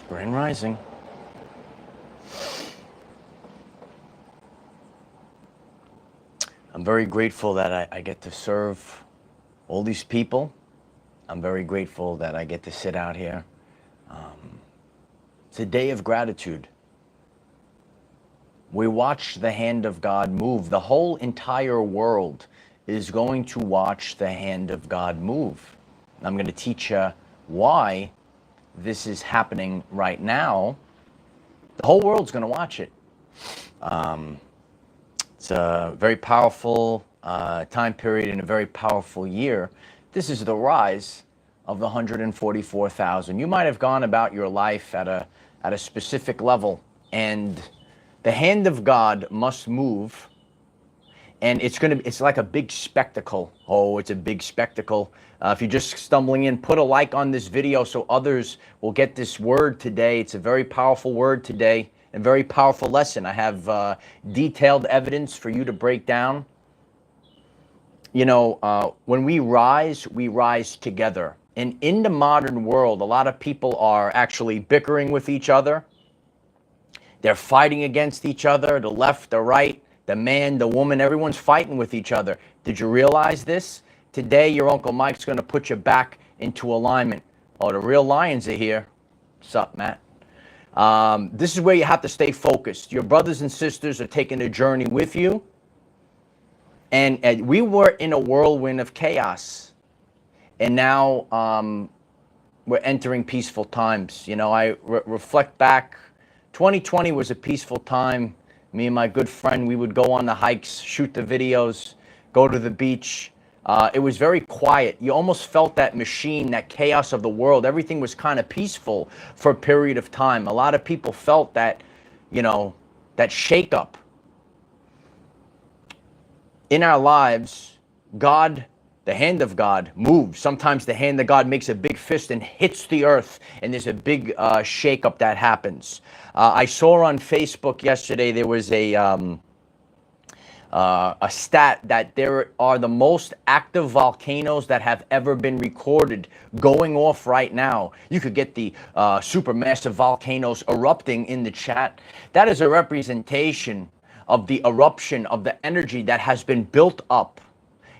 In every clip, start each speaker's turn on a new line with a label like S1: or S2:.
S1: Grand Rising. I'm very grateful that I get to serve all these people. I'm very grateful that I get to sit out here. It's a day of gratitude. We watch the hand of God move. The whole entire world is going to watch the hand of God move. I'm going to teach you why this is happening right now. The whole world's going to watch it. It's a very powerful time period and a very powerful year. This is the rise of the 144,000. You might have gone about your life at a specific level, and the hand of God must move, and it's like a big spectacle. Oh, it's a big spectacle. If you're just stumbling in, put a like on this video so others will get this word today. It's a very powerful word today, a very powerful lesson. I have detailed evidence for you to break down. You know, when we rise together. And in the modern world, a lot of people are actually bickering with each other. They're fighting against each other, the left, the right, the man, the woman, everyone's fighting with each other. Did you realize this? Today, your Uncle Mike's going to put you back into alignment. Oh, the real lions are here. What's up, Matt? This is where you have to stay focused. Your brothers and sisters are taking a journey with you. And we were in a whirlwind of chaos. And now we're entering peaceful times. You know, I reflect back. 2020 was a peaceful time. Me and my good friend, we would go on the hikes, shoot the videos, go to the beach. It was very quiet. You almost felt that machine, that chaos of the world. Everything was kind of peaceful for a period of time. A lot of people felt that, you know, that shakeup. In our lives, God, the hand of God moves. Sometimes the hand of God makes a big fist and hits the earth, and there's a big shakeup that happens. I saw on Facebook yesterday there was a stat that there are the most active volcanoes that have ever been recorded going off right now. You could get the supermassive volcanoes erupting in the chat. That is a representation of the eruption of the energy that has been built up.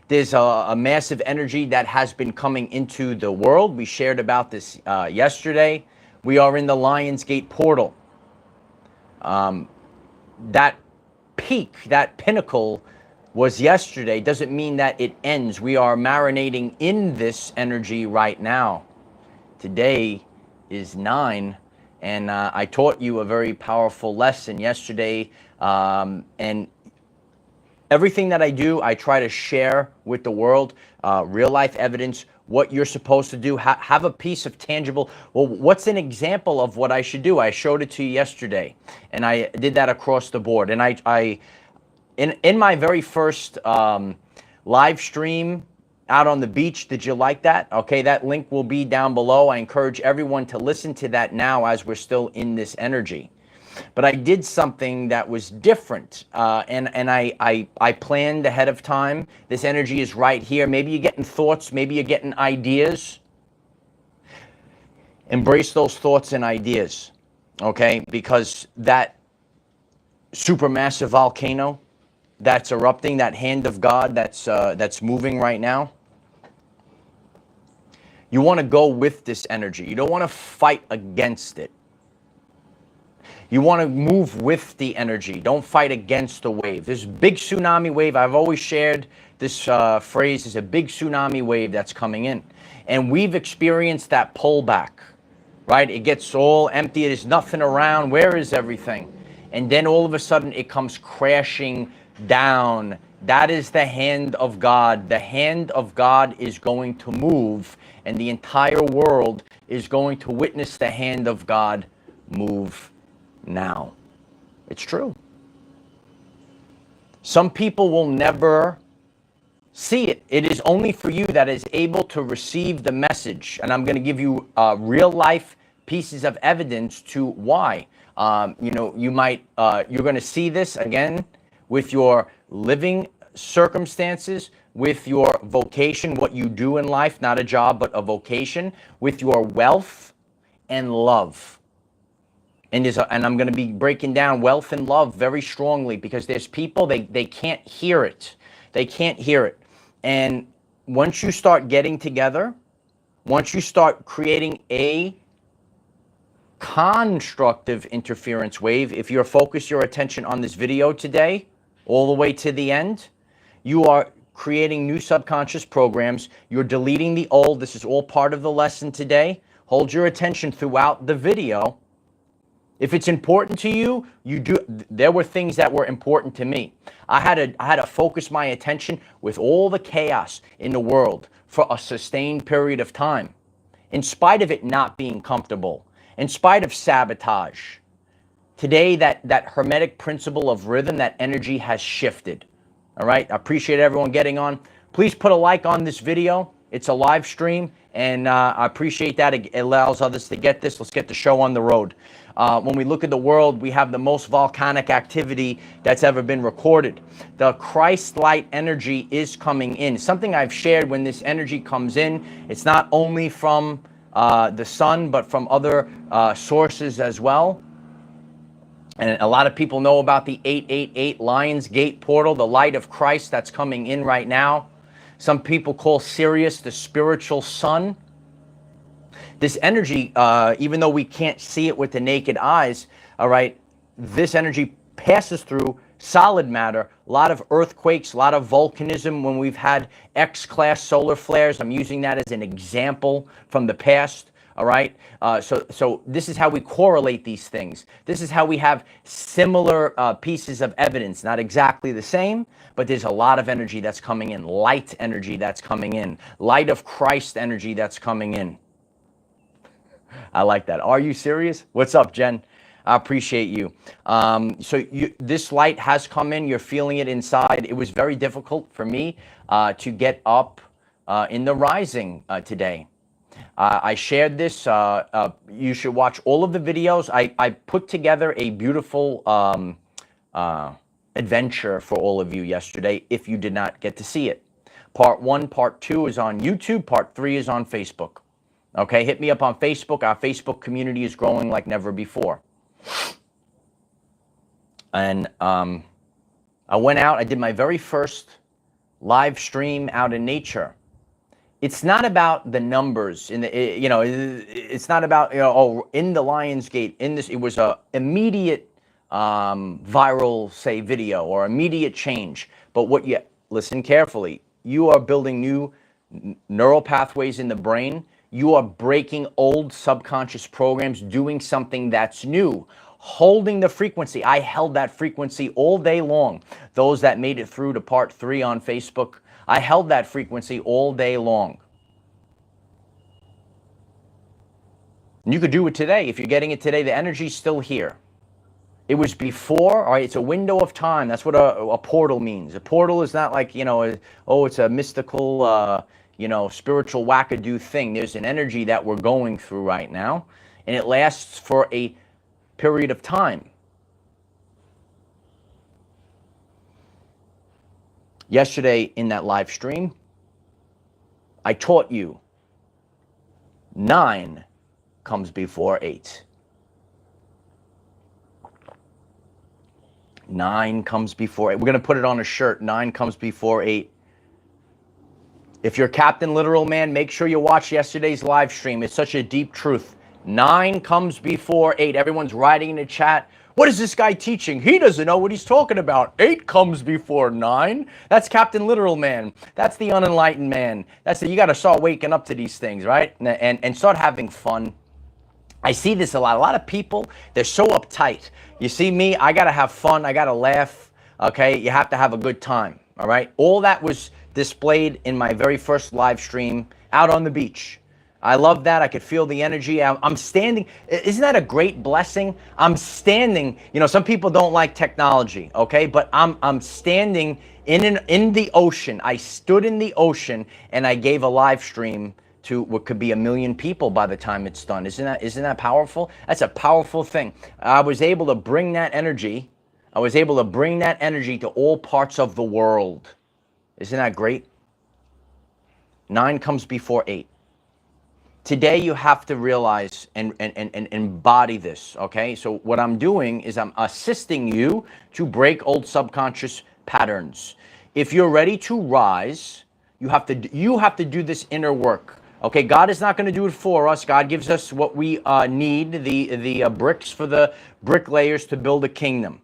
S1: There's a massive energy that has been coming into the world. We shared about this yesterday. We are in the Lion's Gate portal. That peak, that pinnacle was yesterday. Doesn't mean that it ends. We are marinating in this energy right now. Today is 9, and I taught you a very powerful lesson yesterday. And everything that I do, I try to share with the world, real life evidence, what you're supposed to do, have a piece of tangible. Well, what's an example of what I should do? I showed it to you yesterday, and I did that across the board. And in my very first live stream out on the beach, did you like that? Okay, that link will be down below. I encourage everyone to listen to that now as we're still in this energy. But I did something that was different, and I planned ahead of time. This energy is right here. Maybe you're getting thoughts. Maybe you're getting ideas. Embrace those thoughts and ideas, okay? Because that supermassive volcano that's erupting, that hand of God that's moving right now, you want to go with this energy. You don't want to fight against it. You want to move with the energy. Don't fight against the wave. This big tsunami wave, I've always shared this phrase, is a big tsunami wave that's coming in. And we've experienced that pullback, right? It gets all empty. There's nothing around. Where is everything? And then all of a sudden it comes crashing down. That is the hand of God. The hand of God is going to move, and the entire world is going to witness the hand of God move now. It's true. Some people will never see it. It is only for you that is able to receive the message. And I'm going to give you real life pieces of evidence to why. You know, you might, you're going to see this again with your living circumstances, with your vocation, what you do in life, not a job, but a vocation, with your wealth and love. And I'm going to be breaking down wealth and love very strongly, because there's people, they can't hear it. They can't hear it. And once you start getting together, once you start creating a constructive interference wave, if you focus your attention on this video today, all the way to the end, you are creating new subconscious programs. You're deleting the old. This is all part of the lesson today. Hold your attention throughout the video. If it's important to you, you do. There were things that were important to me. I had to focus my attention with all the chaos in the world for a sustained period of time, in spite of it not being comfortable, in spite of sabotage. Today, that hermetic principle of rhythm, that energy has shifted. All right, I appreciate everyone getting on. Please put a like on this video. It's a live stream, and I appreciate that. It allows others to get this. Let's get the show on the road. When we look at the world, we have the most volcanic activity that's ever been recorded. The Christ light energy is coming in. Something I've shared: when this energy comes in, it's not only from the sun, but from other sources as well. And a lot of people know about the 888 Lions Gate portal, the light of Christ that's coming in right now. Some people call Sirius the spiritual sun. This energy, even though we can't see it with the naked eyes, all right, this energy passes through solid matter, a lot of earthquakes, a lot of volcanism when we've had X-class solar flares. I'm using that as an example from the past. All right. So this is how we correlate these things. This is how we have similar pieces of evidence, not exactly the same, but there's a lot of energy that's coming in, light energy that's coming in, light of Christ energy that's coming in. I like that. Are you serious? What's up, Jen? I appreciate you. This light has come in. You're feeling it inside. It was very difficult for me to get up in the rising today. I shared this. You should watch all of the videos. I put together a beautiful adventure for all of you yesterday, if you did not get to see it. Part 1, Part 2 is on YouTube. Part 3 is on Facebook. Okay, hit me up on Facebook. Our Facebook community is growing like never before. And I went out. I did my very first live stream out in nature. It's not about the numbers in the, it's not about, in the Lion's Gate, in this, it was a immediate viral, say, video or immediate change. But listen carefully, you are building new neural pathways in the brain. You are breaking old subconscious programs, doing something that's new, holding the frequency. I held that frequency all day long. Those that made it through to Part 3 on Facebook, I held that frequency all day long. And you could do it today. If you're getting it today, the energy's still here. It was before, all right, it's a window of time. That's what a portal means. A portal is not like, it's a mystical, spiritual wackadoo thing. There's an energy that we're going through right now, and it lasts for a period of time. Yesterday in that live stream, I taught you 9 comes before 8. 9 comes before 8. We're going to put it on a shirt. 9 comes before 8. If you're Captain Literal Man, make sure you watch yesterday's live stream. It's such a deep truth. 9 comes before 8. Everyone's writing in the chat, what is this guy teaching? He doesn't know what he's talking about. 8 comes before 9. That's Captain Literal Man. That's the unenlightened man. You got to start waking up to these things, right? And start having fun. I see this a lot. A lot of people, they're so uptight. You see me, I got to have fun. I got to laugh. Okay? You have to have a good time. All right? All that was displayed in my very first live stream out on the beach. I love that. I could feel the energy. I'm standing. Isn't that a great blessing? I'm standing. Some people don't like technology, okay? But I'm standing in the ocean. I stood in the ocean and I gave a live stream to what could be 1 million people by the time it's done. Isn't that powerful? That's a powerful thing. I was able to bring that energy. I was able to bring that energy to all parts of the world. Isn't that great? 9 comes before 8. Today, you have to realize and embody this, okay? So what I'm doing is I'm assisting you to break old subconscious patterns. If you're ready to rise, you have to do this inner work. Okay, God is not going to do it for us. God gives us what we need, the bricks for the bricklayers to build a kingdom.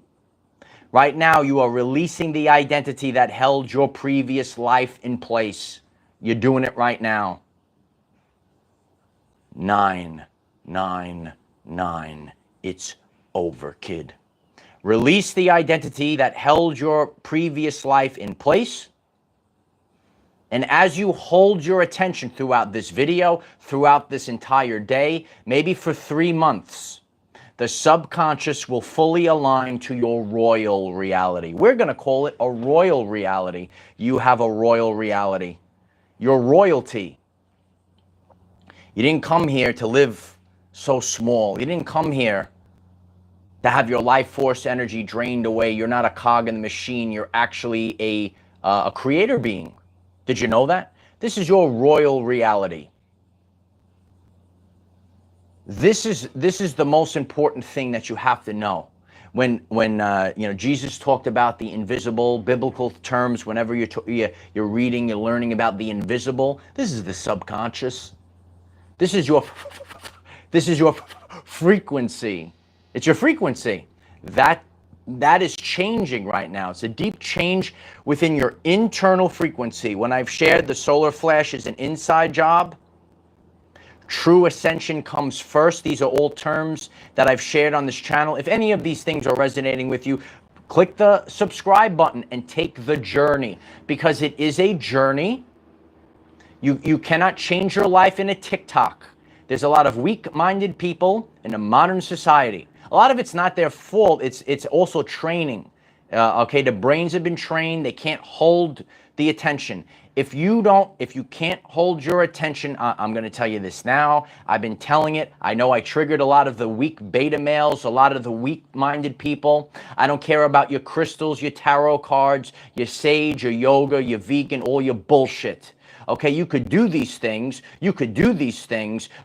S1: Right now, you are releasing the identity that held your previous life in place. You're doing it right now. 999. It's over, kid. Release the identity that held your previous life in place. And as you hold your attention throughout this video, throughout this entire day, maybe for 3 months, the subconscious will fully align to your royal reality. We're going to call it a royal reality. You have a royal reality. Your royalty. You didn't come here to live so small. You didn't come here to have your life force energy drained away. You're not a cog in the machine. You're actually a creator being. Did you know that? This is your royal reality. This is the most important thing that you have to know. When Jesus talked about the invisible, biblical terms, whenever you're reading, you're learning about the invisible, this is the subconscious. This is your frequency. It's your frequency. That is changing right now. It's a deep change within your internal frequency. When I've shared the solar flash is an inside job, true ascension comes first. These are all terms that I've shared on this channel. If any of these things are resonating with you, click the subscribe button and take the journey, because it is a journey. You cannot change your life in a TikTok. There's a lot of weak-minded people in a modern society. A lot of it's not their fault. It's also training. Okay, the brains have been trained. They can't hold the attention. If you can't hold your attention, I'm going to tell you this now. I've been telling it. I know I triggered a lot of the weak beta males, a lot of the weak-minded people. I don't care about your crystals, your tarot cards, your sage, your yoga, your vegan, all your bullshit. Okay, you could do these things,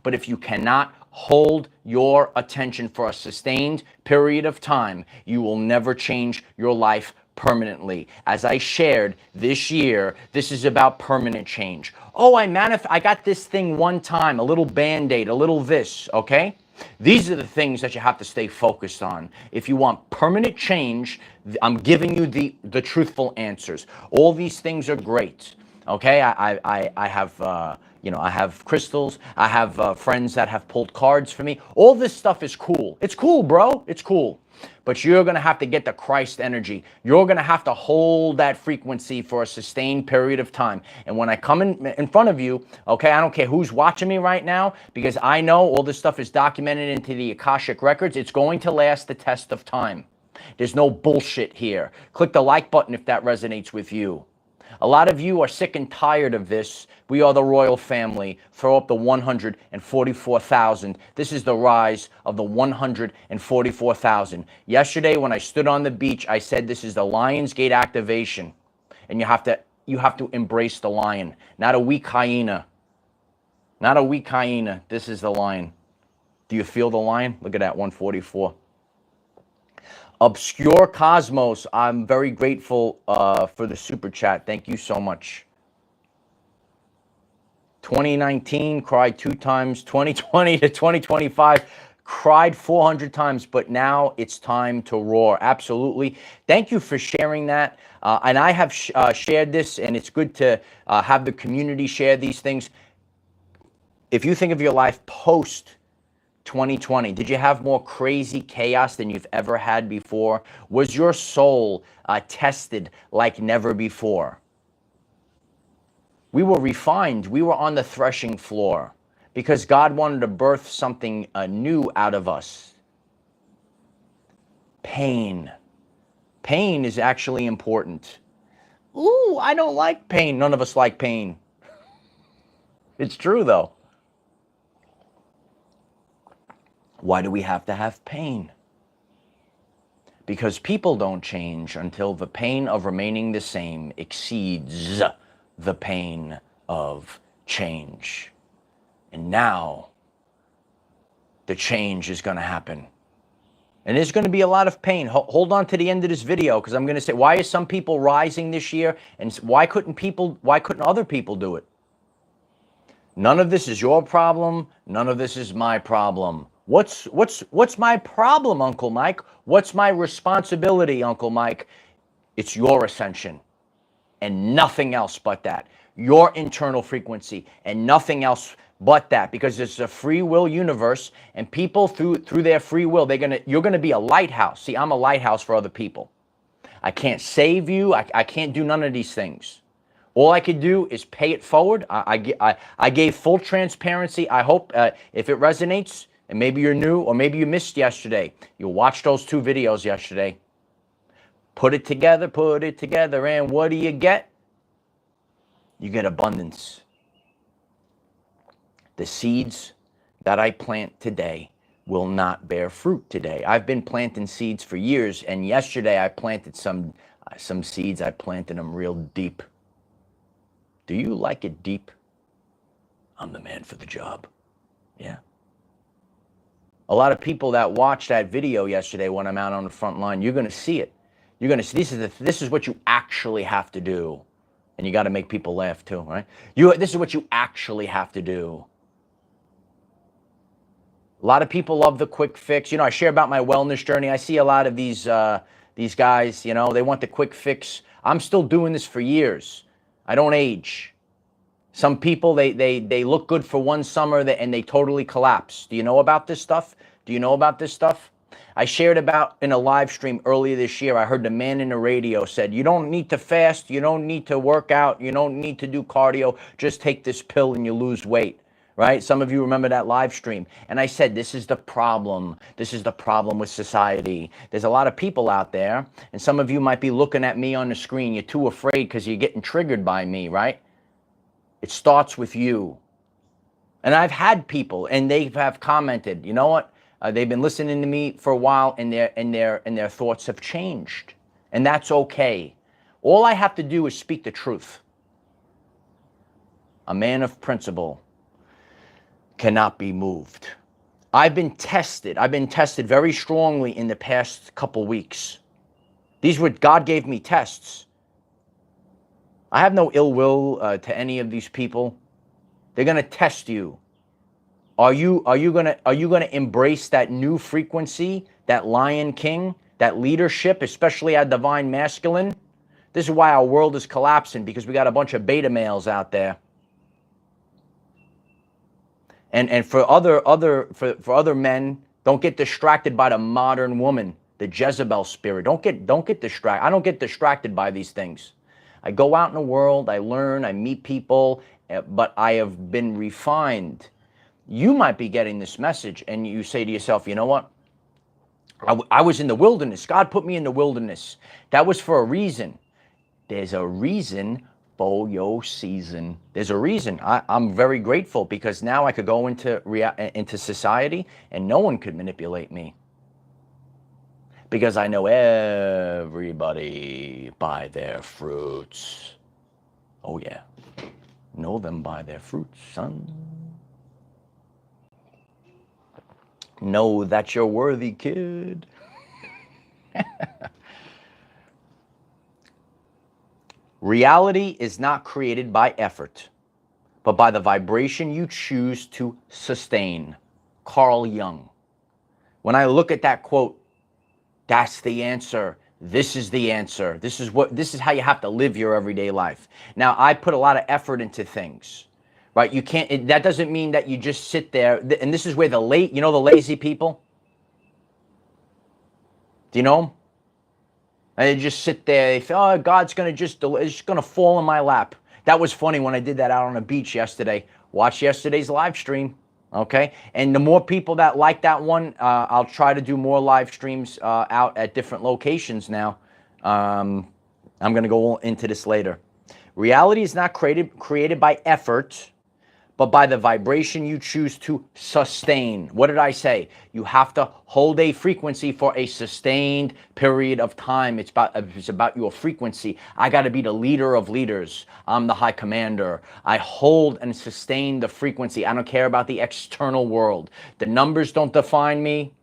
S1: but if you cannot hold your attention for a sustained period of time, you will never change your life permanently. As I shared this year, this is about permanent change. Oh, I got this thing one time, a little band-aid, a little this, okay? These are the things that you have to stay focused on. If you want permanent change, I'm giving you the truthful answers. All these things are great. Okay, I have I have crystals. I have friends that have pulled cards for me. All this stuff is cool. It's cool, bro. It's cool. But you're going to have to get the Christ energy. You're going to have to hold that frequency for a sustained period of time. And when I come in front of you, okay, I don't care who's watching me right now, because I know all this stuff is documented into the Akashic records. It's going to last the test of time. There's no bullshit here. Click the like button if that resonates with you. A lot of you are sick and tired of this. We are the royal family. Throw up the 144,000. This is the rise of the 144,000. Yesterday, when I stood on the beach, I said this is the Lion's Gate activation. And you have to embrace the lion, not a weak hyena. Not a weak hyena. This is the lion. Do you feel the lion? Look at that, 144. Obscure Cosmos, I'm very grateful for the super chat. Thank you so much. 2019, cried 2 times. 2020 to 2025, cried 400 times. But now it's time to roar. Absolutely. Thank you for sharing that. And I have shared this, and it's good to have the community share these things. If you think of your life post 2020, did you have more crazy chaos than you've ever had before? Was your soul tested like never before? We were refined. We were on the threshing floor because God wanted to birth something new out of us. Pain. Pain is actually important. Ooh, I don't like pain. None of us like pain. It's true, though. Why do we have to have pain? Because people don't change until the pain of remaining the same exceeds the pain of change. And now the change is going to happen. And there's going to be a lot of pain. Hold on to the end of this video, because I'm going to say, why are some people rising this year, and why couldn't other people do it? None of this is your problem. None of this is my problem. What's my problem, Uncle Mike? What's my responsibility, Uncle Mike? It's your ascension and nothing else but that. Your internal frequency and nothing else but that, because it's a free will universe, and people through their free will, you're gonna be a lighthouse. See, I'm a lighthouse for other people. I can't save you. I can't do none of these things. All I could do is pay it forward. I gave full transparency. I hope if it resonates, and maybe you're new or maybe you missed yesterday, you watched those 2 videos yesterday. Put it together, and what do you get? You get abundance. The seeds that I plant today will not bear fruit today. I've been planting seeds for years, and yesterday I planted some seeds. I planted them real deep. Do you like it deep? I'm the man for the job. Yeah. A lot of people that watched that video yesterday when I'm out on the front line, you're going to see it. You're going to see this is what you actually have to do. And you got to make people laugh too, right? This is what you actually have to do. A lot of people love the quick fix. I share about my wellness journey. I see a lot of these guys, they want the quick fix. I'm still doing this for years. I don't age. Some people, they look good for one summer and they totally collapse. Do you know about this stuff? I shared about in a live stream earlier this year. I heard the man in the radio said, you don't need to fast. You don't need to work out. You don't need to do cardio. Just take this pill and you lose weight. Right? Some of you remember that live stream. And I said, this is the problem. This is the problem with society. There's a lot of people out there, and some of you might be looking at me on the screen. You're too afraid because you're getting triggered by me, right? It starts with you. And I've had people, and they have commented, you know what? They've been listening to me for a while, and their thoughts have changed. And that's okay. All I have to do is speak the truth. A man of principle cannot be moved. I've been tested very strongly in the past couple weeks. These were, God gave me tests. I have no ill will to any of these people. They're going to test you. Are you going to embrace that new frequency, that Lion King, that leadership, especially our divine masculine? This is why our world is collapsing, because we got a bunch of beta males out there. And for other men, don't get distracted by the modern woman, the Jezebel spirit. Don't get distracted. I don't get distracted by these things. I go out in the world, I learn, I meet people, but I have been refined. You might be getting this message and you say to yourself, you know what? I was in the wilderness. God put me in the wilderness. That was for a reason. There's a reason for your season. There's a reason. I'm very grateful, because now I could go into society and no one could manipulate me. Because I know everybody by their fruits. Oh yeah. Know them by their fruits, son. Know that you're worthy, kid. Reality is not created by effort, but by the vibration you choose to sustain. Carl Jung. When I look at that quote, that's the answer. This is the answer. This is how you have to live your everyday life. Now, I put a lot of effort into things, right? You can't, that doesn't mean that you just sit there. And this is where the lazy people, do you know them? And they just sit there. They feel, oh, God's it's just going to fall in my lap. That was funny when I did that out on the beach yesterday. Watch yesterday's live stream, okay? And the more people that like that one, I'll try to do more live streams out at different locations now. I'm going to go into this later. Reality is not created by effort, but by the vibration you choose to sustain. What did I say? You have to hold a frequency for a sustained period of time. It's about your frequency. I got to be the leader of leaders. I'm the high commander. I hold and sustain the frequency. I don't care about the external world. The numbers don't define me.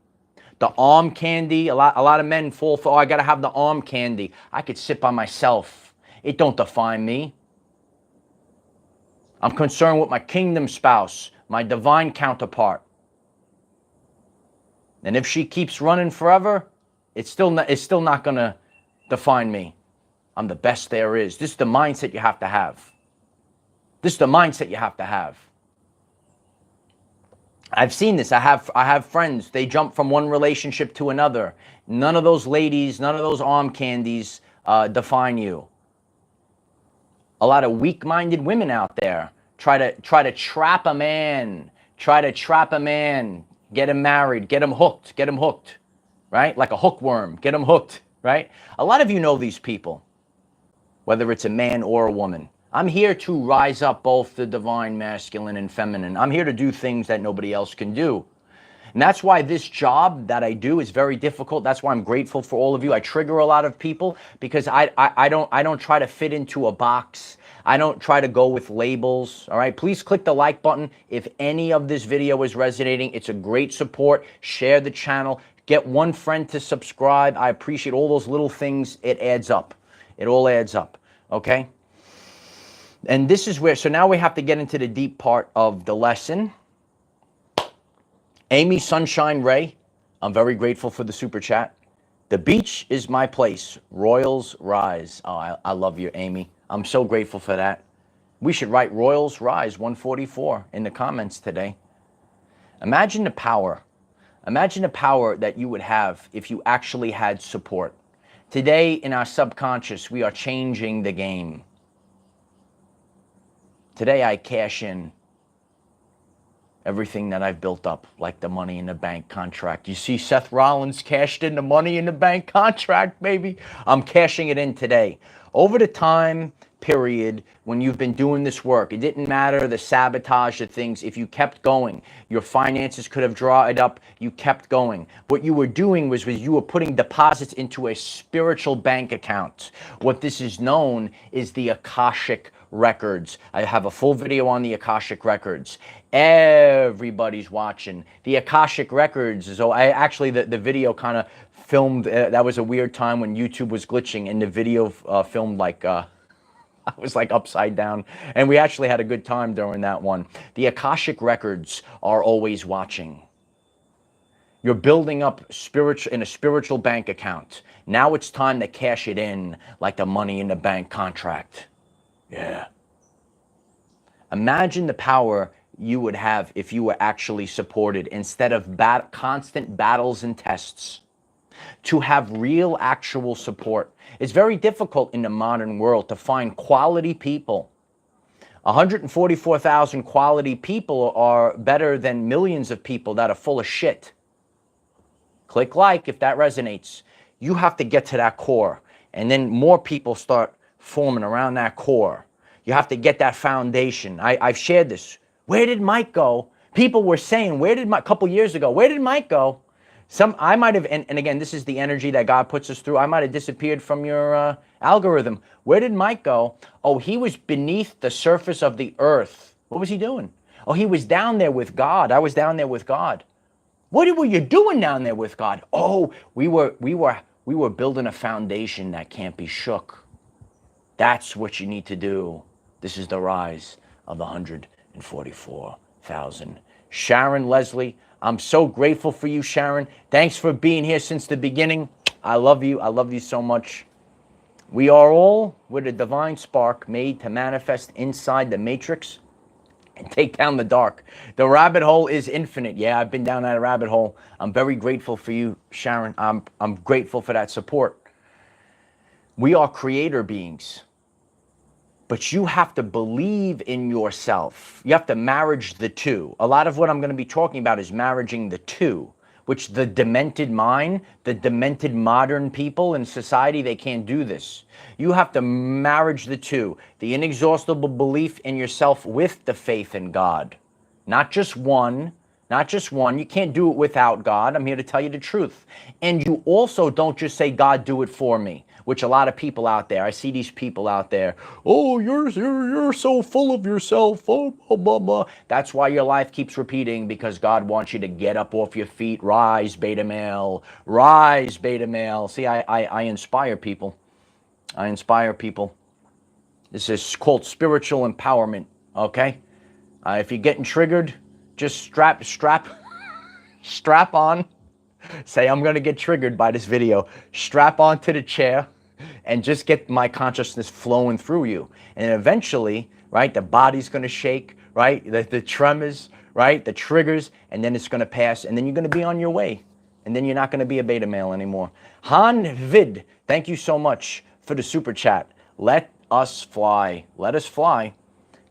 S1: The arm candy, a lot of men fall for, oh, I got to have the arm candy. I could sit by myself. It don't define me. I'm concerned with my kingdom spouse, my divine counterpart. And if she keeps running forever, it's still not going to define me. I'm the best there is. This is the mindset you have to have. This is the mindset you have to have. I've seen this. I have friends. They jump from one relationship to another. None of those ladies, none of those arm candies define you. A lot of weak-minded women out there try to trap a man, get him married, get him hooked, right? Like a hookworm, get him hooked, right? A lot of you know these people, whether it's a man or a woman. I'm here to rise up both the divine masculine and feminine. I'm here to do things that nobody else can do. And that's why this job that I do is very difficult. That's why I'm grateful for all of you. I trigger a lot of people because I don't try to fit into a box. I don't try to go with labels. All right. Please click the like button if any of this video is resonating. It's a great support. Share the channel. Get one friend to subscribe. I appreciate all those little things. It adds up. It all adds up. Okay. And this is where, so now we have to get into the deep part of the lesson. Amy Sunshine Ray, I'm very grateful for the super chat. The beach is my place. Royals rise. Oh, I love you, Amy. I'm so grateful for that. We should write Royals rise 144 in the comments today. Imagine the power. Imagine the power that you would have if you actually had support. Today in our subconscious, we are changing the game. Today I cash in everything that I've built up, like the Money in the Bank contract. You see Seth Rollins cashed in the Money in the Bank contract, baby. I'm cashing it in today. Over the time period when you've been doing this work, it didn't matter the sabotage of things. If you kept going, your finances could have dried up. You kept going. What you were doing was you were putting deposits into a spiritual bank account. What this is known is the Akashic Records. I have a full video on the Akashic Records. Everybody's watching. The Akashic Records is, the video kind of filmed, that was a weird time when YouTube was glitching and the video filmed like, I was like upside down, and we actually had a good time during that one. The Akashic Records are always watching. You're building up in a spiritual bank account. Now it's time to cash it in like the Money in the Bank contract. Yeah. Imagine the power you would have if you were actually supported instead of constant battles and tests. To have real, actual support. It's very difficult in the modern world to find quality people. 144,000 quality people are better than millions of people that are full of shit. Click like if that resonates. You have to get to that core, and then more people start forming around that core. You have to get that foundation. I've shared this. Where did Mike go? People were saying, a couple years ago, where did Mike go? I might have, and again, this is the energy that God puts us through. I might have disappeared from your algorithm. Where did Mike go? Oh, he was beneath the surface of the earth. What was he doing? Oh, he was down there with God. I was down there with God. What were you doing down there with God? Oh, we were building a foundation that can't be shook. That's what you need to do. This is the rise of the 144,000. Sharon Leslie, I'm so grateful for you, Sharon. Thanks for being here since the beginning. I love you. I love you so much. We are all with a divine spark made to manifest inside the matrix and take down the dark. The rabbit hole is infinite. Yeah, I've been down that rabbit hole. I'm very grateful for you, Sharon. I'm grateful for that support. We are creator beings. But you have to believe in yourself. You have to marriage the two. A lot of what I'm going to be talking about is marrying the two. which the demented mind, the demented modern people in society, they can't do this. You have to marriage the two, the inexhaustible belief in yourself with the faith in God. Not just one, not just one. You can't do it without God. I'm here to tell you the truth. And you also don't just say, God, do it for me, which a lot of people out there, I see these people out there, oh, you're so full of yourself, oh, blah, blah, blah. That's why your life keeps repeating, because God wants you to get up off your feet, rise, beta male, rise, beta male. See, I inspire people. I inspire people. This is called spiritual empowerment, okay? If you're getting triggered, just strap on. Say, I'm going to get triggered by this video. Strap onto the chair and just get my consciousness flowing through you. And eventually, right, the body's going to shake, right, the tremors, right, the triggers, and then it's going to pass, and then you're going to be on your way. And then you're not going to be a beta male anymore. Han Vid, thank you so much for the super chat. Let us fly. Let us fly.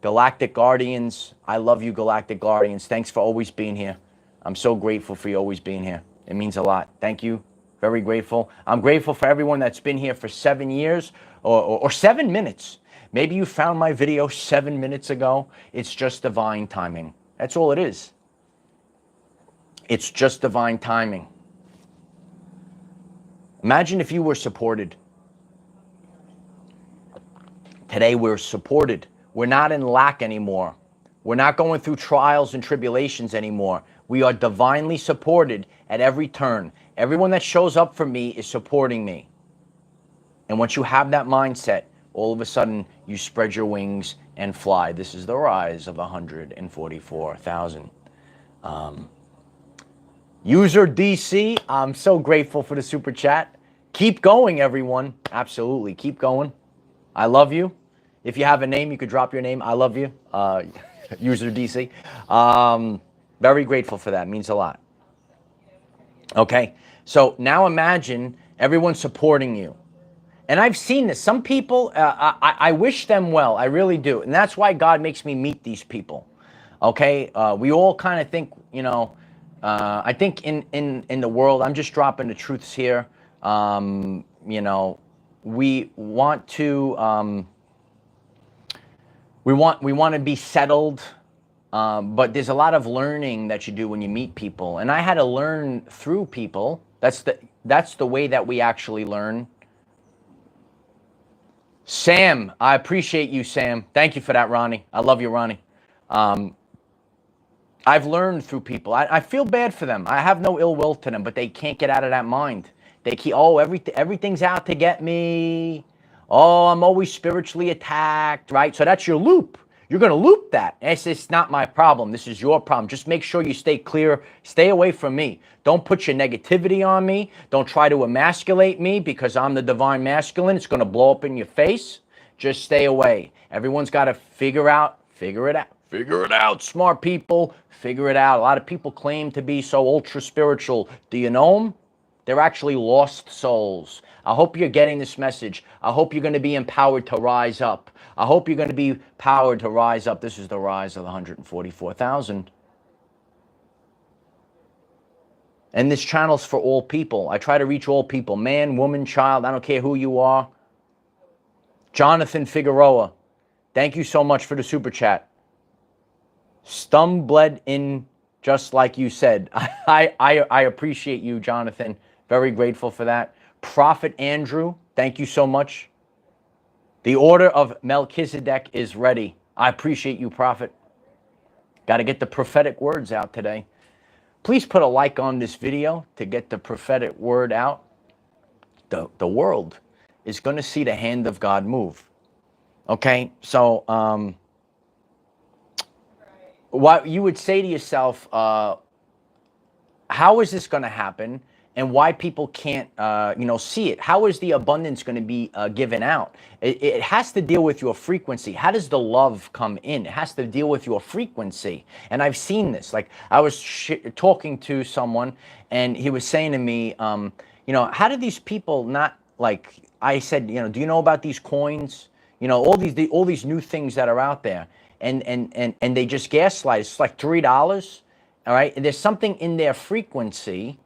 S1: Galactic Guardians, I love you, Galactic Guardians. Thanks for always being here. I'm so grateful for you always being here. It means a lot. Thank you. Very grateful. I'm grateful for everyone that's been here for 7 years or 7 minutes. Maybe you found my video 7 minutes ago. It's just divine timing. That's all it is. It's just divine timing. Imagine if you were supported. Today we're supported. We're not in lack anymore. We're not going through trials and tribulations anymore. We are divinely supported at every turn. Everyone that shows up for me is supporting me. And once you have that mindset, all of a sudden you spread your wings and fly. This is the rise of 144,000. User DC, I'm so grateful for the super chat. Keep going, everyone. Absolutely, keep going. I love you. If you have a name, you could drop your name. I love you, User DC. Very grateful for that. It means a lot. Okay, so now imagine everyone supporting you. And I've seen this. Some people, I wish them well. I really do. And that's why God makes me meet these people. Okay, we all kind of think, you know, I think in the world, I'm just dropping the truths here. You know, we want to... We want to be settled, but there's a lot of learning that you do when you meet people. And I had to learn through people. That's the way that we actually learn. Sam, I appreciate you, Sam. Thank you for that, Ronnie. I love you, Ronnie. I've learned through people. I feel bad for them. I have no ill will to them, but they can't get out of that mind. They keep, oh, everything's out to get me. Oh, I'm always spiritually attacked, right? So that's your loop. You're going to loop that. It's not my problem. This is your problem. Just make sure you stay clear. Stay away from me. Don't put your negativity on me. Don't try to emasculate me because I'm the divine masculine. It's going to blow up in your face. Just stay away. Everyone's got to figure it out. Figure it out, smart people. Figure it out. A lot of people claim to be so ultra spiritual. Do you know them? They're actually lost souls. I hope you're getting this message. I hope you're going to be empowered to rise up. I hope you're going to be empowered to rise up. This is the rise of 144,000. And this channel's for all people. I try to reach all people. Man, woman, child. I don't care who you are. Jonathan Figueroa, thank you so much for the super chat. Bled in just like you said. I appreciate you, Jonathan. Very grateful for that. Prophet Andrew, thank you so much. The order of Melchizedek is ready. I appreciate you, Prophet. Got to get the prophetic words out today. Please put a like on this video to get the prophetic word out. The world is going to see the hand of God move. Okay, so what you would say to yourself, how is this going to happen? And why people can't, see it. How is the abundance going to be given out? It has to deal with your frequency. How does the love come in? It has to deal with your frequency. And I've seen this. Like I was talking to someone, and he was saying to me, how do these people not like? I said, do you know about these coins? All these new things that are out there, and they just gaslight. It's like $3. All right, and there's something in their frequency.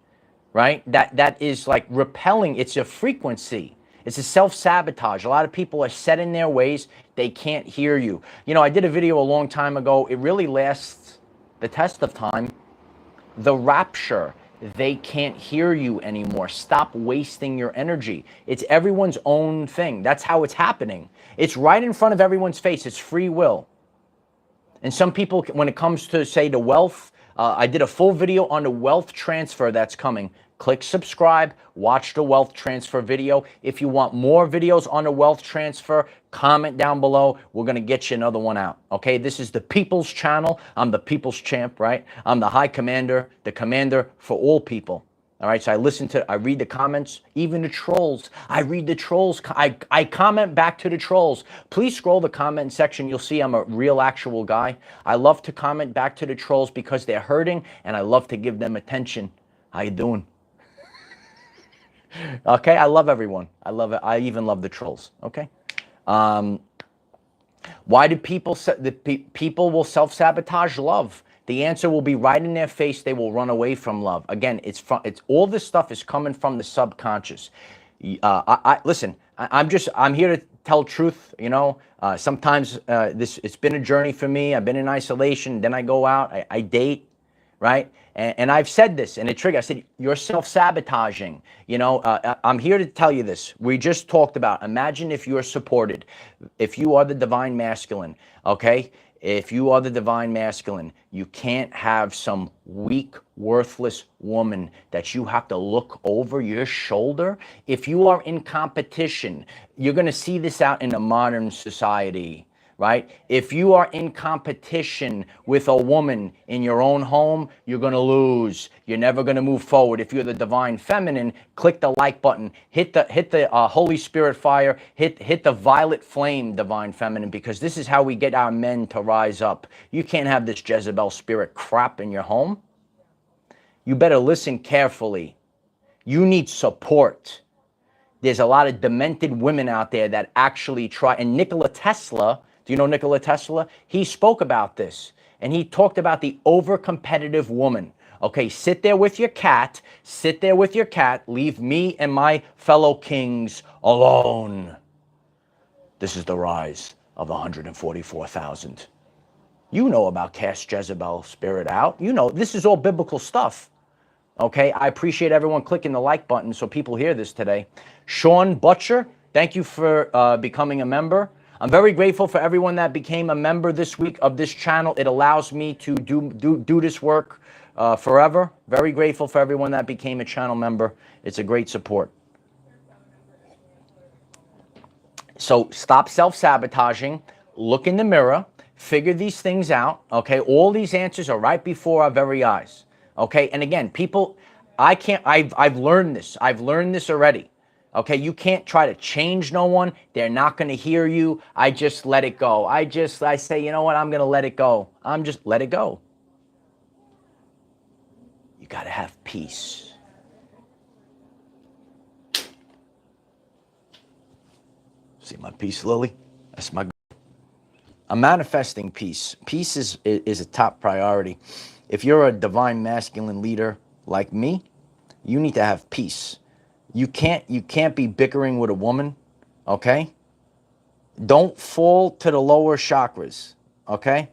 S1: right? That is like repelling. It's a frequency. It's a self-sabotage. A lot of people are set in their ways. They can't hear you. You know, I did a video a long time ago. It really lasts the test of time. The rapture. They can't hear you anymore. Stop wasting your energy. It's everyone's own thing. That's how it's happening. It's right in front of everyone's face. It's free will. And some people, when it comes to, say, the wealth, I did a full video on the wealth transfer that's coming. Click subscribe, watch the wealth transfer video. If you want more videos on the wealth transfer, comment down below. We're going to get you another one out. Okay, this is the People's Channel. I'm the People's Champ, right? I'm the High Commander, the commander for all people. All right, so I read the comments, even the trolls. I read the trolls. I comment back to the trolls. Please scroll the comment section. You'll see I'm a real, actual guy. I love to comment back to the trolls because they're hurting, and I love to give them attention. How you doing? Okay, I love everyone. I love it. I even love the trolls. Okay. Why do people will self-sabotage love? The answer will be right in their face. They will run away from love. Again, it's all this stuff is coming from the subconscious. Listen. I'm here to tell truth. You know, sometimes it's been a journey for me. I've been in isolation. Then I go out. I date, right? And I've said this, and it triggered. I said, you're self-sabotaging. You know, I'm here to tell you this. We just talked about, imagine if you're supported, if you are the divine masculine, okay? If you are the divine masculine, you can't have some weak, worthless woman that you have to look over your shoulder. If you are in competition, you're going to see this out in a modern society, right? If you are in competition with a woman in your own home, you're going to lose. You're never going to move forward. If you're the divine feminine, click the like button, hit the Holy Spirit fire, hit the violet flame, divine feminine, because this is how we get our men to rise up. You can't have this Jezebel spirit crap in your home. You better listen carefully. You need support. There's a lot of demented women out there that actually try, and Nikola Tesla, do you know Nikola Tesla? He spoke about this, and he talked about the over-competitive woman. Okay, sit there with your cat. Sit there with your cat. Leave me and my fellow kings alone. This is the rise of 144,000. You know about cast Jezebel spirit out. You know, this is all biblical stuff. Okay, I appreciate everyone clicking the like button so people hear this today. Sean Butcher, thank you for becoming a member. I'm very grateful for everyone that became a member this week of this channel. It allows me to do this work forever. Very grateful for everyone that became a channel member. It's a great support. So stop self-sabotaging. Look in the mirror. Figure these things out. Okay, all these answers are right before our very eyes. Okay, and again, people, I've learned this. I've learned this already. Okay, you can't try to change no one. They're not going to hear you. I just let it go. I say, you know what? I'm going to let it go. Let it go. You got to have peace. See my peace, Lily? That's my goal. I'm manifesting peace. Peace is a top priority. If you're a divine masculine leader like me, you need to have peace. You can't be bickering with a woman, okay? Don't fall to the lower chakras, okay?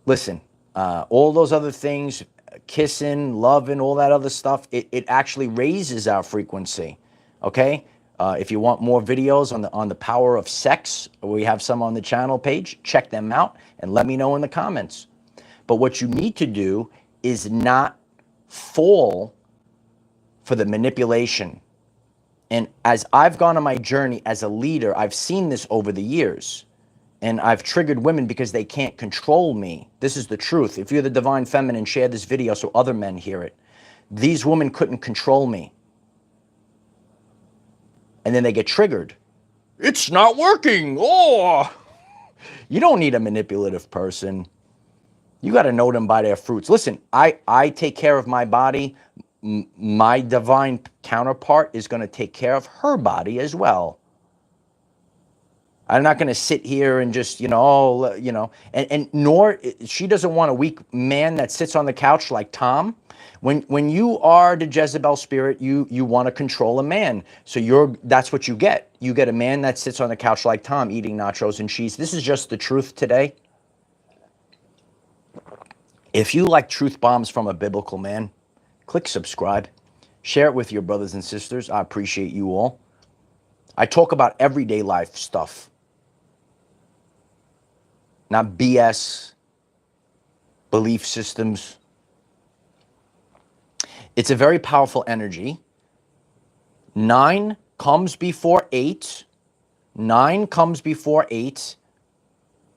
S1: Listen, all those other things, kissing, loving, all that other stuff, it actually raises our frequency, okay? If you want more videos on the power of sex, we have some on the channel page. Check them out and let me know in the comments. But what you need to do is not fall for the manipulation. And as I've gone on my journey as a leader, I've seen this over the years. And I've triggered women because they can't control me. This is the truth. If you're the divine feminine, share this video so other men hear it. These women couldn't control me. And then they get triggered. It's not working. Oh, you don't need a manipulative person. You got to know them by their fruits. Listen, I take care of my body. My divine counterpart is going to take care of her body as well. I'm not going to sit here and just, and nor, she doesn't want a weak man that sits on the couch like Tom. When you are the Jezebel spirit, you want to control a man. So that's what you get. You get a man that sits on the couch like Tom eating nachos and cheese. This is just the truth today. If you like truth bombs from a biblical man, click subscribe. Share it with your brothers and sisters. I appreciate you all. I talk about everyday life stuff, not BS, belief systems. It's a very powerful energy. 9 comes before 8. 9 comes before 8.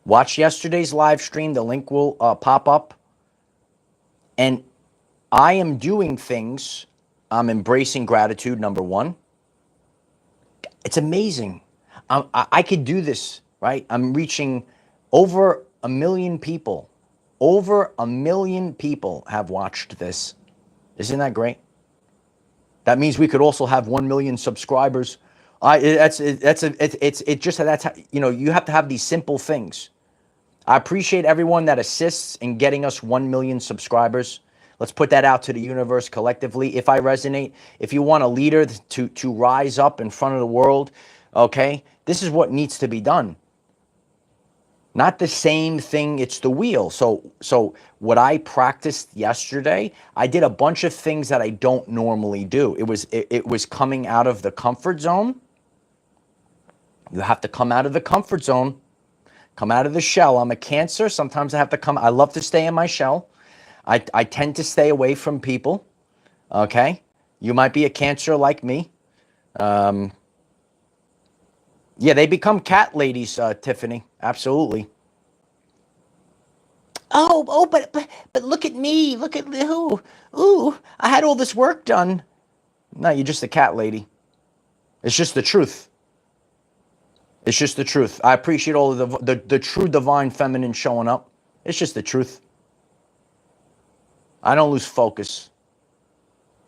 S1: Watch yesterday's live stream. The link will pop up. And I am doing things. I'm embracing gratitude, number 1. It's amazing. I could do this, right? I'm reaching over 1 million people. Over 1 million people have watched this. Isn't that great? That means we could also have 1 million subscribers. That's how, you have to have these simple things. I appreciate everyone that assists in getting us 1 million subscribers. Let's put that out to the universe collectively. If I resonate, if you want a leader to rise up in front of the world, okay, this is what needs to be done. Not the same thing, it's the wheel. So what I practiced yesterday, I did a bunch of things that I don't normally do. It was coming out of the comfort zone. You have to come out of the comfort zone, come out of the shell. I'm a Cancer. Sometimes I have to come. I love to stay in my shell. I tend to stay away from people. Okay? You might be a Cancer like me. Yeah, they become cat ladies, Tiffany. Absolutely. But look at me. Look at who. Ooh, I had all this work done. No, you're just a cat lady. It's just the truth. It's just the truth. I appreciate all of the true divine feminine showing up. It's just the truth. I don't lose focus.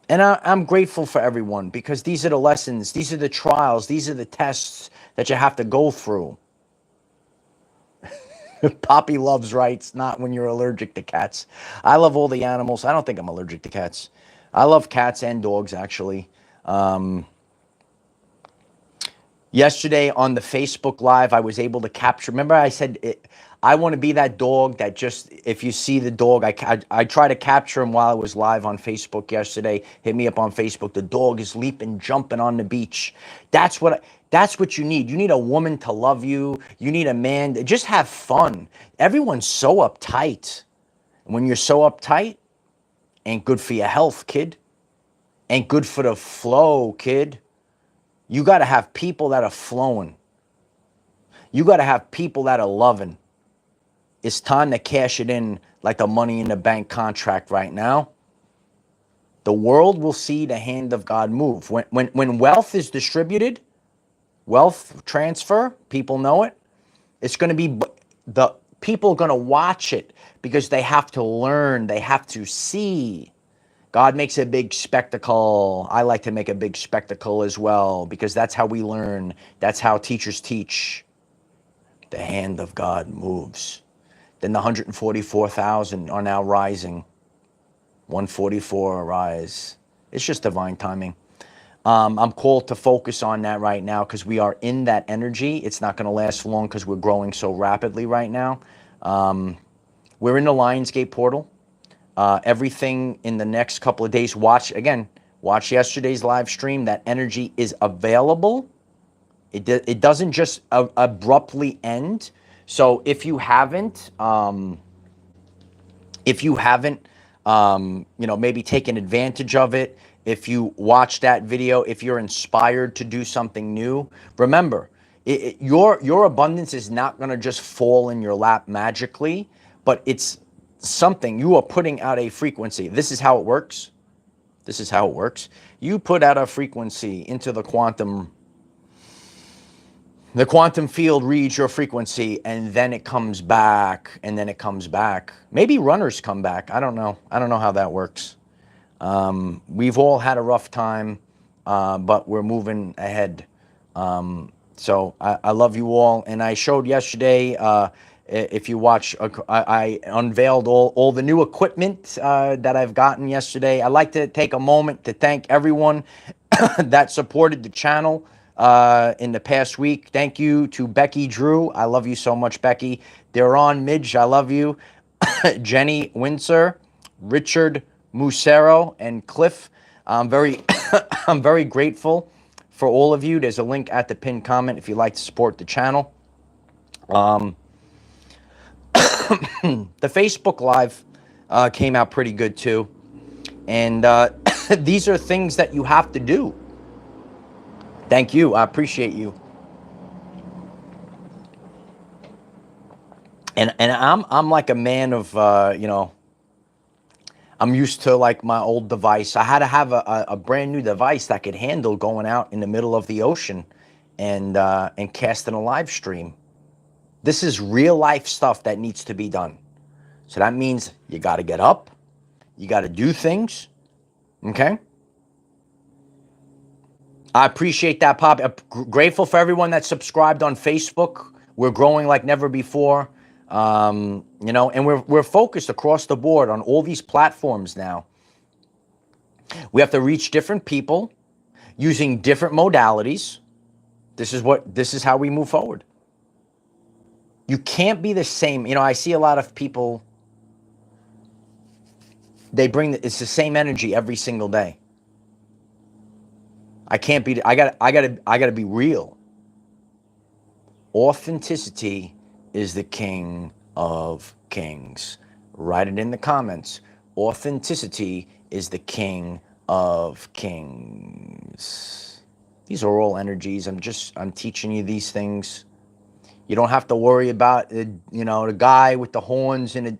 S1: And I'm grateful for everyone because these are the lessons. These are the trials. These are the tests that you have to go through. Poppy loves rights, not when you're allergic to cats. I love all the animals. I don't think I'm allergic to cats. I love cats and dogs, actually. Yesterday on the Facebook Live, I was able to capture. Remember I said I want to be that dog that just, if you see the dog, I try to capture him while I was live on Facebook yesterday. Hit me up on Facebook. The dog is leaping, jumping on the beach. That's what you need. You need a woman to love you. You need a man to just have fun. Everyone's so uptight. When you're so uptight, ain't good for your health, kid. Ain't good for the flow, kid. You got to have people that are flowing. You got to have people that are loving. It's time to cash it in like a money in the bank contract right now. The world will see the hand of God move. When wealth is distributed, wealth transfer, people know it. It's going to be, the people are going to watch it because they have to learn. They have to see. God makes a big spectacle. I like to make a big spectacle as well because that's how we learn. That's how teachers teach. The hand of God moves. Then the 144,000 are now rising. 144 rise. It's just divine timing. I'm called to focus on that right now because we are in that energy. It's not going to last long because we're growing so rapidly right now. We're in the Lionsgate portal. Everything in the next couple of days. Watch yesterday's live stream. That energy is available. It doesn't just abruptly end. So if you haven't, maybe taken advantage of it, if you watch that video, if you're inspired to do something new, remember, your abundance is not going to just fall in your lap magically, but it's something you are putting out a frequency. This is how it works. This is how it works. You put out a frequency into the quantum. The quantum field reads your frequency and then it comes back and then it comes back. Maybe runners come back. I don't know. I don't know how that works. We've all had a rough time, but we're moving ahead. So I love you all. And I showed yesterday, If you watch, I unveiled all the new equipment that I've gotten yesterday. I'd like to take a moment to thank everyone that supported the channel in the past week. Thank you to Becky Drew. I love you so much, Becky. Deron Midge, I love you. Jenny Windsor, Richard Musero, and Cliff. I'm very, I'm very grateful for all of you. There's a link at the pinned comment if you'd like to support the channel. The Facebook Live came out pretty good too. And these are things that you have to do. Thank you. I appreciate you. And I'm like a man of, you know, I'm used to like my old device. I had to have a brand new device that could handle going out in the middle of the ocean and casting a live stream. This is real life stuff that needs to be done. So that means you got to get up. You got to do things. Okay? I appreciate that, Pop. I'm grateful for everyone that subscribed on Facebook. We're growing like never before. You know, and we're focused across the board on all these platforms now. We have to reach different people using different modalities. This is how we move forward. You can't be the same. You know, I see a lot of people, they bring, it's the same energy every single day. I can't be, I gotta be real. Authenticity is the king of kings. Write it in the comments. Authenticity is the king of kings. These are all energies. I'm teaching you these things. You don't have to worry about, you know, the guy with the horns and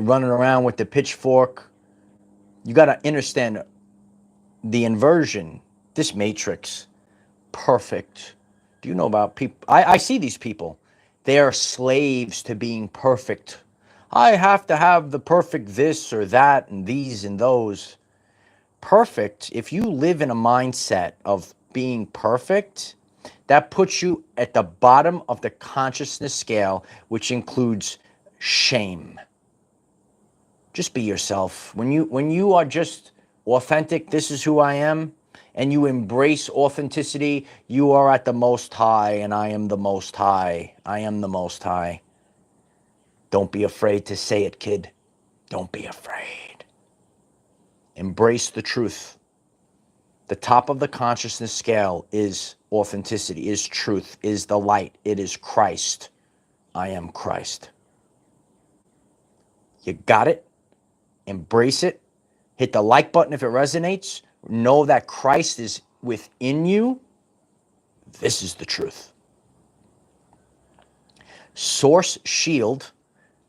S1: running around with the pitchfork. You got to understand the inversion, this matrix, perfect. Do you know about people? I see these people. They are slaves to being perfect. I have to have the perfect this or that and these and those. Perfect, if you live in a mindset of being perfect, that puts you at the bottom of the consciousness scale, which includes shame. Just be yourself. When you are just authentic, this is who I am, and you embrace authenticity, you are at the Most High, and I am the Most High. I am the Most High. Don't be afraid to say it, kid. Don't be afraid. Embrace the truth. The top of the consciousness scale is authenticity, is truth, is the light. It is Christ. I am Christ. You got it? Embrace it. Hit the like button if it resonates. Know that Christ is within you. This is the truth. Source Shield.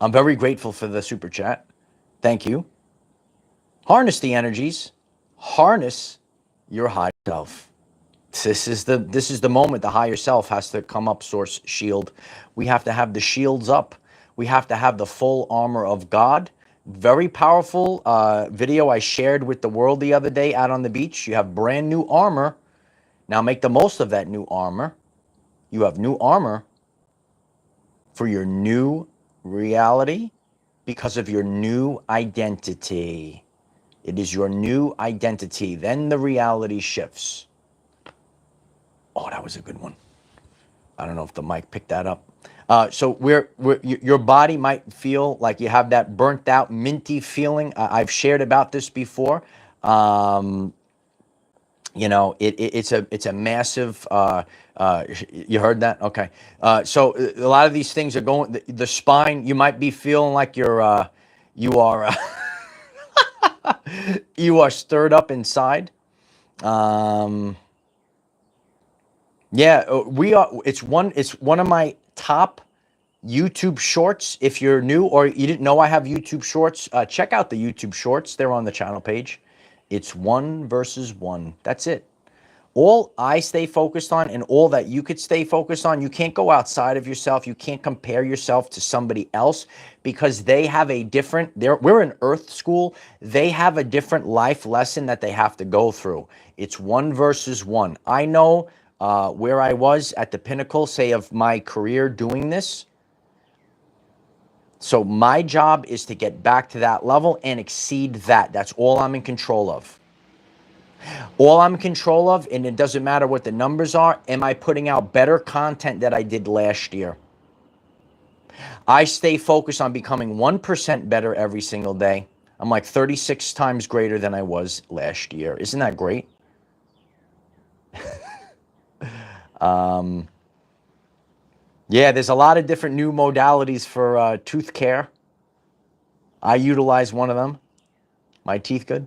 S1: I'm very grateful for the super chat. Thank you. Harness the energies. Harness your higher self. This is the moment the higher self has to come up. Source Shield. We have to have the shields up. We have to have the full armor of God. Very powerful video I shared with the world the other day out on the beach. You have brand new armor. Now make the most of that new armor. You have new armor for your new reality because of your new identity. It is your new identity. Then the reality shifts. Oh, that was a good one. I don't know if the mic picked that up. So your body might feel like you have that burnt out, minty feeling. I've shared about this before. You know, it's a massive. You heard that? Okay. So a lot of these things are going. The spine. You might be feeling like you are you are stirred up inside. Yeah, we are. It's one of my top YouTube shorts. If you're new or you didn't know I have YouTube shorts, check out the YouTube shorts. They're on the channel page. It's 1 versus 1. That's it. All I stay focused on and all that you could stay focused on, you can't go outside of yourself. You can't compare yourself to somebody else because they have a different, we're in Earth school. They have a different life lesson that they have to go through. It's 1 versus 1. I know where I was at the pinnacle, say, of my career doing this. So my job is to get back to that level and exceed that. That's all I'm in control of. All I'm in control of, and it doesn't matter what the numbers are, am I putting out better content than I did last year? I stay focused on becoming 1% better every single day. I'm like 36 times greater than I was last year. Isn't that great? Yeah, there's a lot of different new modalities for tooth care. I utilize one of them. My teeth good?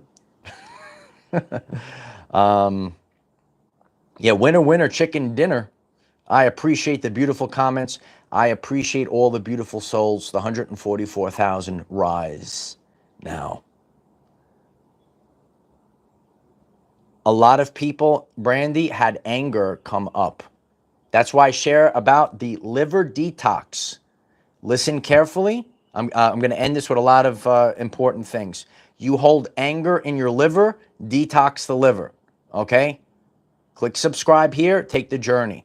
S1: Yeah, winner, winner, chicken dinner. I appreciate the beautiful comments. I appreciate all the beautiful souls. The 144,000 rise now. A lot of people, Brandy, had anger come up. That's why I share about the liver detox. Listen carefully. I'm going to end this with a lot of important things. You hold anger in your liver, detox the liver. Okay? Click subscribe here. Take the journey.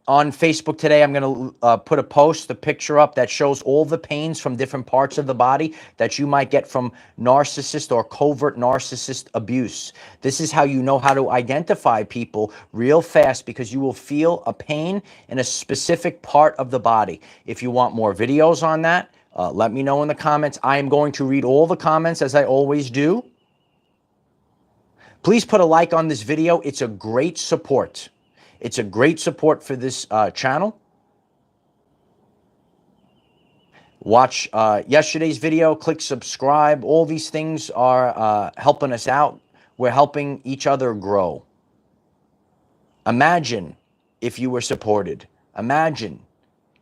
S1: On Facebook today, I'm going to put a post, a picture up that shows all the pains from different parts of the body that you might get from narcissist or covert narcissist abuse. This is how you know how to identify people real fast, because you will feel a pain in a specific part of the body. If you want more videos on that, let me know in the comments. I am going to read all the comments as I always do. Please put a like on this video. It's a great support. It's a great support for this channel. Watch yesterday's video. Click subscribe. All these things are helping us out. We're helping each other grow. Imagine if you were supported. Imagine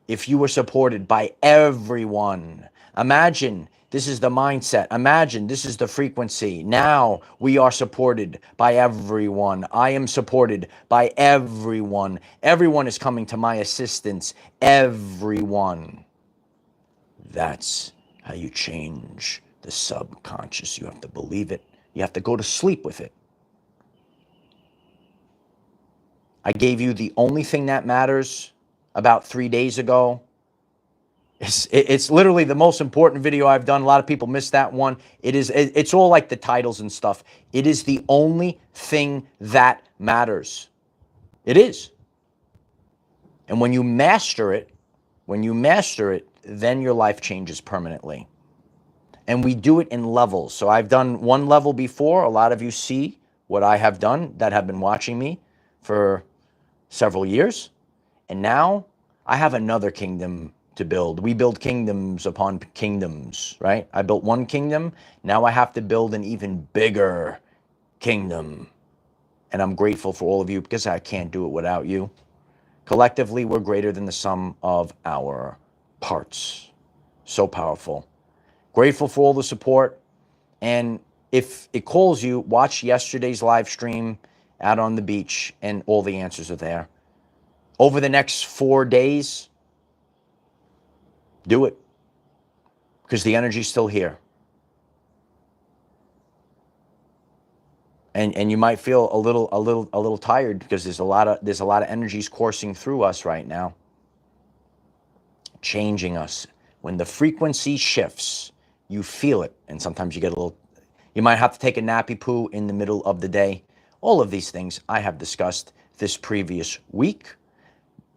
S1: if you were supported by everyone. Imagine this is the mindset. Imagine this is the frequency. Now we are supported by everyone. I am supported by everyone. Everyone is coming to my assistance. Everyone. That's how you change the subconscious. You have to believe it. You have to go to sleep with it. I gave you the only thing that matters about 3 days ago. It's literally the most important video I've done. A lot of people miss that one. It's all like the titles and stuff. It is the only thing that matters. It is. And when you master it, then your life changes permanently. And we do it in levels. So I've done one level before. A lot of you see what I have done that have been watching me for several years. And now I have another kingdom to build. We build kingdoms upon kingdoms, right? I built one kingdom. Now I have to build an even bigger kingdom. And I'm grateful for all of you, because I can't do it without you. Collectively, we're greater than the sum of our parts. So powerful. Grateful for all the support. And if it calls you, watch yesterday's live stream out on the beach, and all the answers are there. Over the next 4 days, do it, because the energy's still here. And you might feel a little tired, because there's a lot of energies coursing through us right now, changing us. When the frequency shifts, you feel it, and sometimes you get you might have to take a nappy poo in the middle of the day. All of these things I have discussed this previous week.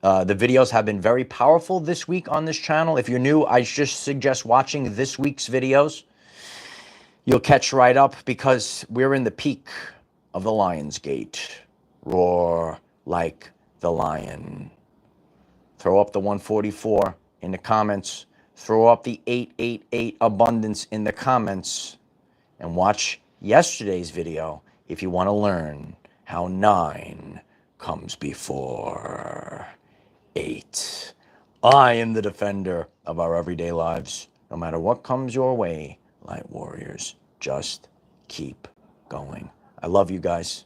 S1: The videos have been very powerful this week on this channel. If you're new, I just suggest watching this week's videos. You'll catch right up, because we're in the peak of the Lion's Gate. Roar like the lion. Throw up the 144 in the comments. Throw up the 888 abundance in the comments. And watch yesterday's video if you want to learn how 9 comes before 8. I am the defender of our everyday lives. No matter what comes your way, light warriors, just keep going. I love you guys.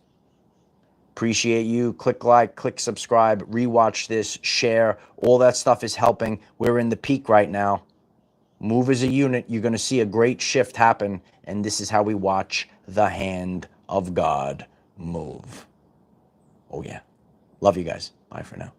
S1: Appreciate you. Click like, click subscribe, rewatch this, share. All that stuff is helping. We're in the peak right now. Move as a unit. You're going to see a great shift happen. And this is how we watch the hand of God move. Oh, yeah. Love you guys. Bye for now.